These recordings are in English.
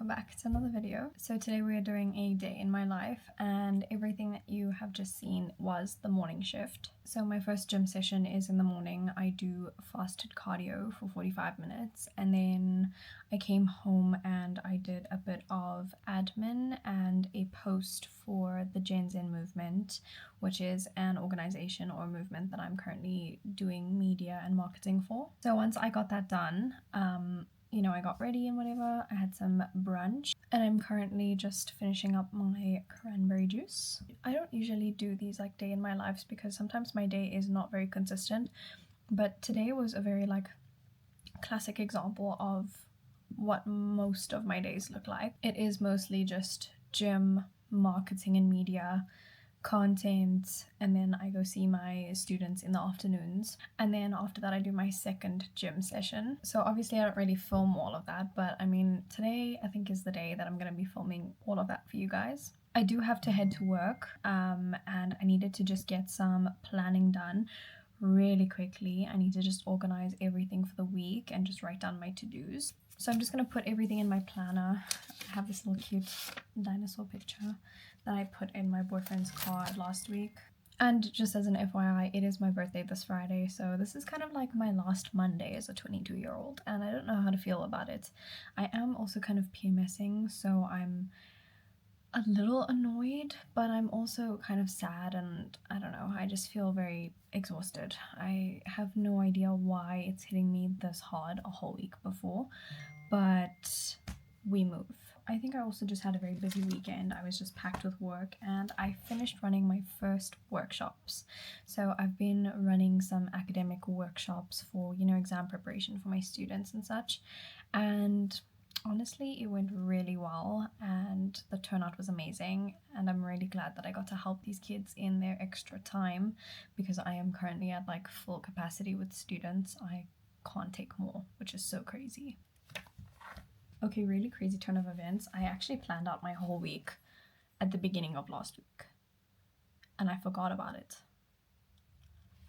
welcome back to another video. So today we are doing a day in my life, and everything that you have just seen was the morning shift. So my first gym session is in the morning. I do fasted cardio for 45 minutes, and then I came home and I did a bit of admin and a post for the Gen Z movement, which is an organization or movement that I'm currently doing media and marketing for. So once I got that done, I got ready and whatever. I had some brunch, and I'm currently just finishing up my cranberry juice. I don't usually do these like day in my lives because sometimes my day is not very consistent, but today was a very classic example of what most of my days look like. It is mostly just gym, marketing and media, content, and then I go see my students in the afternoons, and then after that I do my second gym session. So obviously I don't really film all of that, but I mean today I think is the day that I'm going to be filming all of that for you guys. I do have to head to work, and I needed to just get some planning done really quickly. I need to just organize everything for the week and just write down my to-dos. So I'm just going to put everything in my planner. I have this little cute dinosaur picture that I put in my boyfriend's card last week. And just as an FYI, it is my birthday this Friday, so this is kind of like my last Monday as a 22-year-old, and I don't know how to feel about it. I am also kind of PMSing, so I'm a little annoyed, but I'm also kind of sad, and I don't know, I just feel very exhausted. I have no idea why it's hitting me this hard a whole week before, but we move. I think I also just had a very busy weekend. I was just packed with work, and I finished running my first workshops. So I've been running some academic workshops for, exam preparation for my students and such, and honestly it went really well and the turnout was amazing, and I'm really glad that I got to help these kids in their extra time because I am currently at full capacity with students. I can't take more, which is so crazy. Okay, really crazy turn of events. I actually planned out my whole week at the beginning of last week and I forgot about it.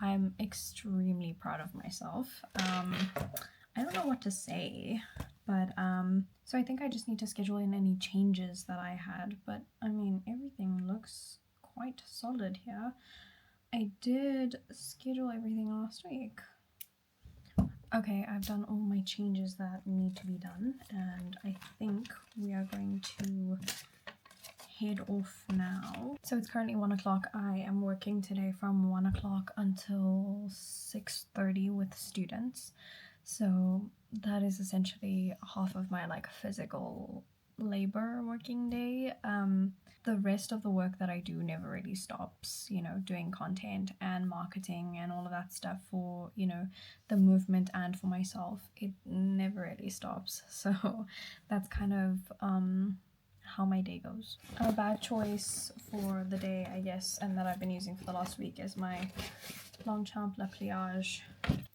I'm extremely proud of myself. I don't know what to say, but so I think I just need to schedule in any changes that I had, but I mean everything looks quite solid here. I did schedule everything last week. Okay, I've done all my changes that need to be done, and I think we are going to head off now. So it's currently 1 o'clock. I am working today from 1 o'clock until 6:30 with students. So that is essentially half of my physical labor working day. The rest of the work that I do never really stops, doing content and marketing and all of that stuff for, the movement and for myself. It never really stops. So that's kind of how my day goes. A bad choice for the day, I guess, and that I've been using for the last week is my Longchamp La Pliage.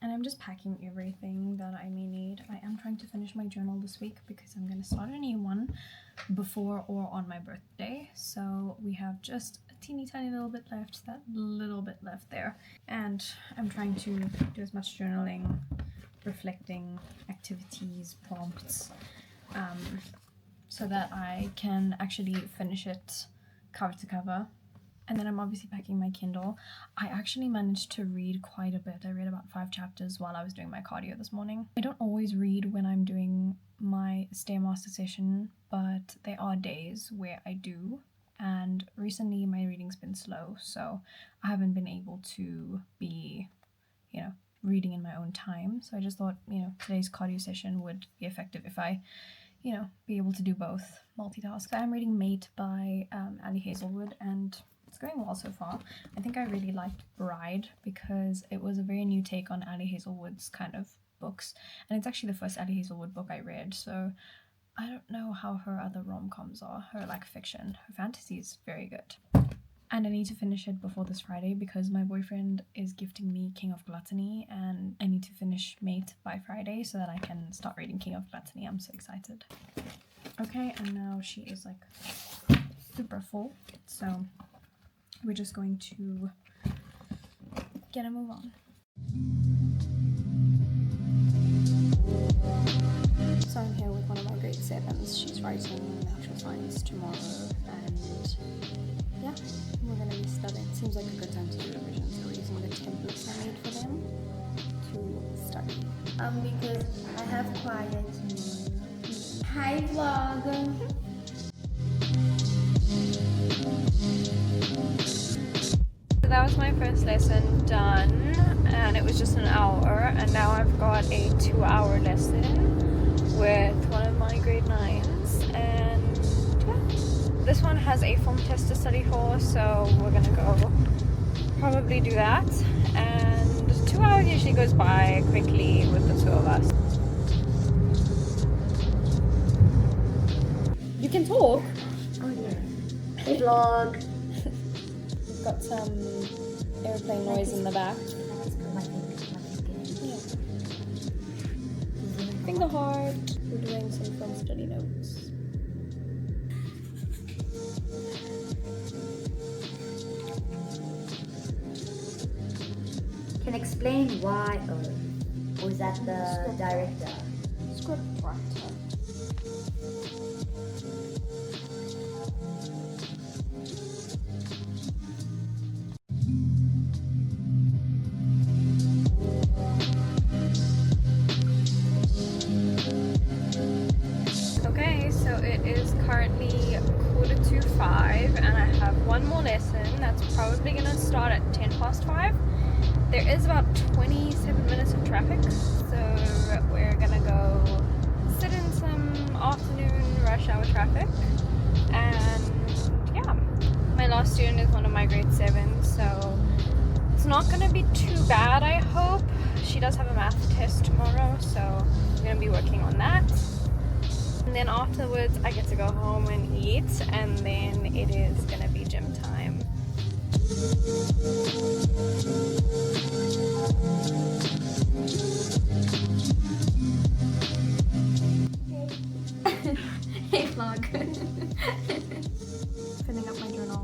And I'm just packing everything that I may need. I am trying to finish my journal this week because I'm going to start a new one before or on my birthday. So we have just a teeny tiny little bit left, that little bit left there. And I'm trying to do as much journaling, reflecting, activities, prompts, so that I can actually finish it cover to cover. And then I'm obviously packing my Kindle. I actually managed to read quite a bit. I read about 5 chapters while I was doing my cardio this morning. I don't always read when I'm doing my Stairmaster session, but there are days where I do. And recently my reading's been slow, so I haven't been able to be, reading in my own time. So I just thought, today's cardio session would be effective if I, be able to do both, multitask. So I'm reading Mate by Ali Hazelwood, and it's going well so far. I think I really liked Bride because it was a very new take on Ali Hazelwood's kind of books, and it's actually the first Ali Hazelwood book I read, so I don't know how her other rom-coms are, her fiction. Her fantasy is very good. And I need to finish it before this Friday because my boyfriend is gifting me King of Gluttony, and I need to finish Mate by Friday so that I can start reading King of Gluttony. I'm so excited. Okay, and now she is super full, so we're just going to get a move on. So So I'm here with one of my grade 7s. She's writing natural science tomorrow, and yeah, we're going to be studying. Seems like a good time to do revision, so we're using the templates I made for them to study. Because I have quiet. Hi vlog! So that was my first lesson done, and it was just an hour, and now I've got a 2-hour lesson with one of my grade 9s, and yeah, this one has a film test to study for, so we're gonna go probably do that, and 2 hours usually goes by quickly with the two of us. You can talk? Oh yeah. Hey vlog! We've got some airplane noise in the back. Finger heart. We're doing some film study notes. Can explain why, or is that the director? Script writer. Okay, so it is currently 4:45 and I have one more lesson that's probably going to start at 5:10. There is about 27 minutes of traffic, so we're going to go sit in some afternoon rush hour traffic. And yeah, my last student is one of my grade 7s, so it's not going to be too bad, I hope. She does have a math test tomorrow, so I'm going to be working on that. And then afterwards I get to go home and eat, and then it is going to be gym time. Hey vlog. Filling up my journal.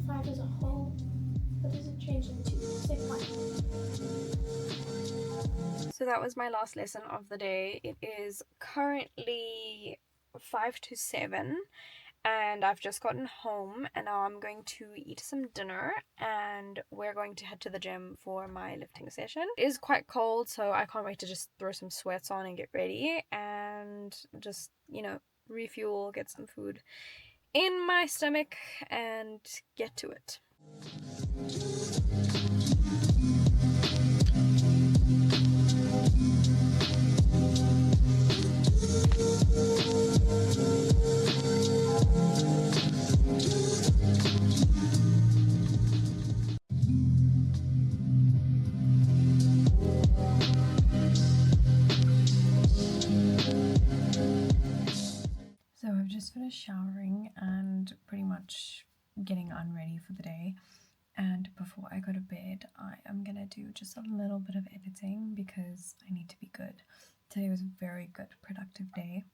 5 as a whole, what does it change into? Say 1. So that was my last lesson of the day. It is currently 5 to 7 and I've just gotten home, and now I'm going to eat some dinner and we're going to head to the gym for my lifting session. It is quite cold, so I can't wait to just throw some sweats on and get ready and just, refuel, get some food in my stomach and get to it. So I've just finished showering and pretty much getting unready for the day, and before I go to bed I am gonna do just a little bit of editing because I need to be good. Today was a very good productive day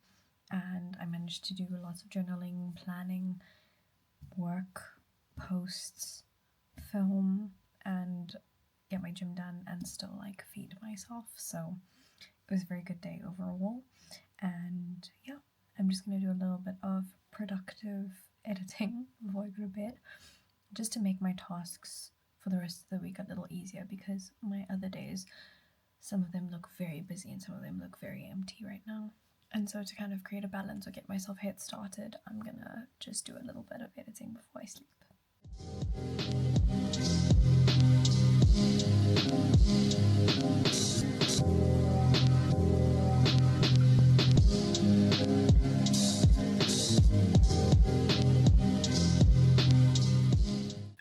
and I managed to do lots of journaling, planning, work, posts, film, and get my gym done and still feed myself. So it was a very good day overall, and yeah, I'm just going to do a little bit of productive editing before I go to bed, just to make my tasks for the rest of the week a little easier, because my other days, some of them look very busy and some of them look very empty right now. And so to kind of create a balance or get myself head started, I'm gonna just do a little bit of editing before I sleep.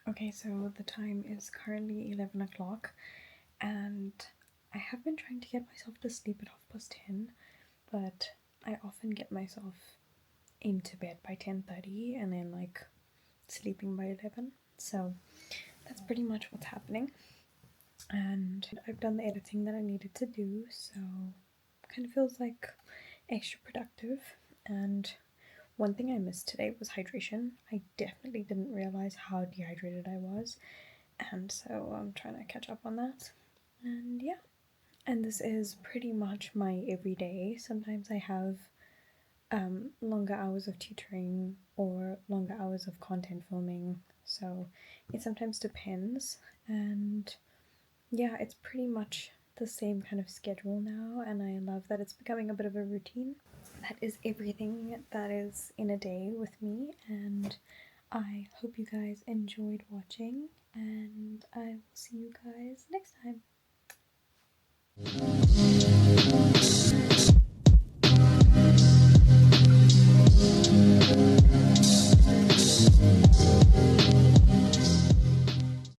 Okay, so the time is currently 11 o'clock and I have been trying to get myself to sleep at 10:30, but I often get myself into bed by 10:30 and then sleeping by 11. So that's pretty much what's happening. And I've done the editing that I needed to do, so kind of feels like extra productive. And one thing I missed today was hydration. I definitely didn't realize how dehydrated I was, and so I'm trying to catch up on that. And yeah, and this is pretty much my everyday. Sometimes I have longer hours of tutoring or longer hours of content filming, so it sometimes depends. And yeah, it's pretty much the same kind of schedule now, and I love that it's becoming a bit of a routine. That is everything that is in a day with me, and I hope you guys enjoyed watching, and I will see you guys next time.